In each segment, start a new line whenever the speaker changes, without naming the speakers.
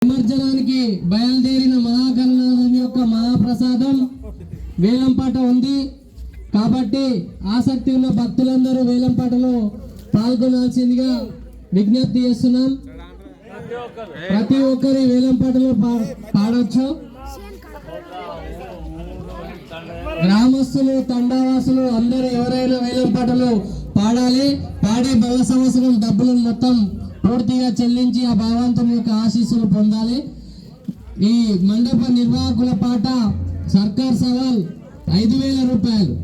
నిమజ్జనానికి బయలుదేరిన మహాగణనాథుని యొక్క మహాప్రసాదం వేలంపాట ఉంది కాబట్టి ఆసక్తి ఉన్న భక్తులందరూ వేలంపాటలో పాల్గొనాల్సిందిగా విజ్ఞప్తి చేస్తున్నాం. ప్రతి ఒక్కరి వేలంపాటలో పాడొచ్చు. గ్రామస్తులు తండావాసులు అందరూ ఎవరైనా వేలంపాటలో పాడాలి. పాడి బల సంవత్సరం డబ్బులను మొత్తం పూర్తిగా చెల్లించి ఆ భగవంతుని యొక్క ఆశీస్సులు పొందాలి. ఈ మండప నిర్వాహకుల పాట సర్కార్ సవాల్ 5,000 రూపాయలు.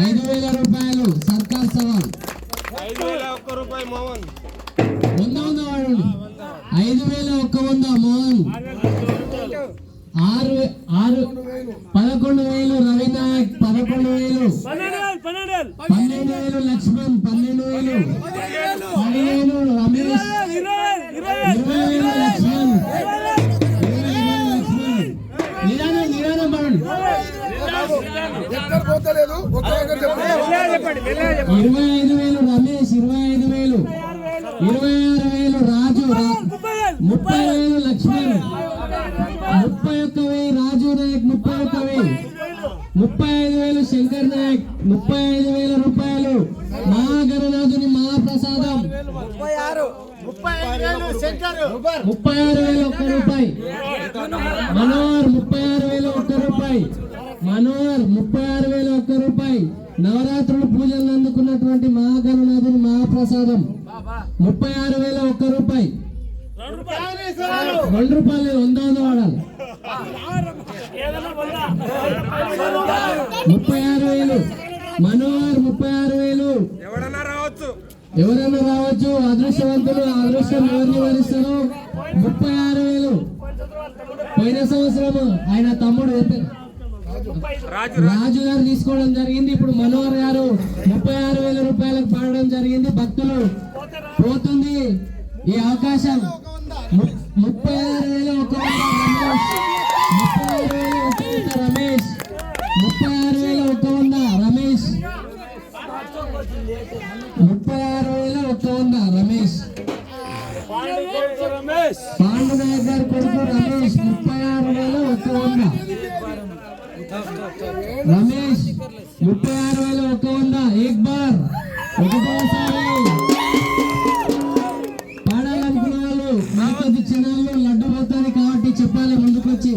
5,000 రూపాయలు సర్కార్ సవాల్.
5,001 రూపాయలు మోహన్.
100 వాడు 5,100 మోహన్. 11,000 రవినాయక్. 11,000 12,000 లక్ష్మణ్. 12,000 15,000 రమేష్. 20,000 లక్ష్మణ్. 20,000 లక్ష్మణ్. నిదానం పడండి. 25,000 రమేష్. 25,000 26,000 రాజు. 30,000 లక్ష్మణ్. 31,000 రాజు నాయక్. 31,000 35,000 శంకర్ నాయక్. 35,000 రూపాయలు మహాగణనాథుని మహాప్రసాదం.
36,000 శంకర్.
36,000 1 రూపాయి. మనోహర్ 36,000 1 రూపాయి. మనోహర్ 36,000 1 రూపాయి. నవరాత్రులు పూజలు అందుకున్నటువంటి మహాగణనాథుని మహాప్రసాదం 36,000 1 రూపాయి. 2 రూపాయలు 100 వాడాలి. 36,000 మనోహర్. 36,000
ఎవరన్నా
రావచ్చు. అదృష్టవంతులు. అదృష్టం ఎవరిని వరిస్తారు? 36,000. పోయిన సంవత్సరం ఆయన తమ్ముడు రాజు గారు తీసుకోవడం జరిగింది. ఇప్పుడు మనోహర్ గారు 36,000 రూపాయలకు పాడడం జరిగింది. భక్తులు పోతుంది ఈ అవకాశం. 36,000 1 రమేష్. 36,000 1 రమేష్. 36,000 1 రమేష్. పాండునాయక్ గారు కొడుకు రమేష్. 36,000 1 రమేష్. 36,000 1 ఏక్ బార్. ఒకటోసారి పాడాలనుకున్న వాళ్ళు నాకొద్ది క్షణాల్లో లడ్డు పోతుంది కాబట్టి చెప్పాలి ముందుకు వచ్చి.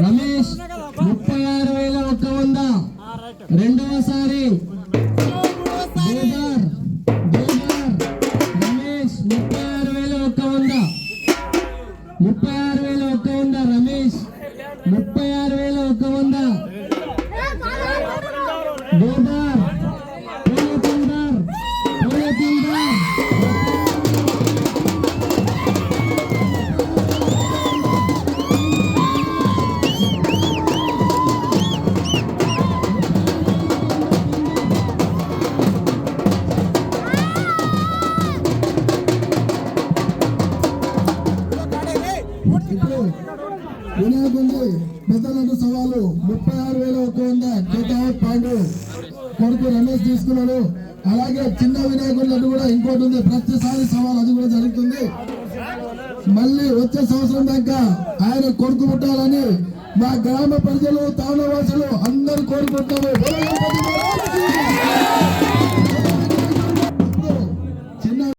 రమేష్ 36,000 1 రెండవసారి రమేష్. 36,000 1 36,000 1 రమేష్. 36,000 1 గోదార్. వినాయకుడి పెద్దలంటూ సవాలు 36,100 కేటాయింపు పాండు కొడుకు రమేష్ తీసుకున్నాడు. అలాగే చిన్న వినాయకుడి కూడా ఇంకోటి ఉంది. ప్రతిసారి సవాల్ అది కూడా జరుగుతుంది. మళ్ళీ వచ్చే సంవత్సరం దాకా ఆయన కొడుకు పుట్టాలని మా గ్రామ ప్రజలు తాండవాసులు అందరూ కోరుకుంటాము.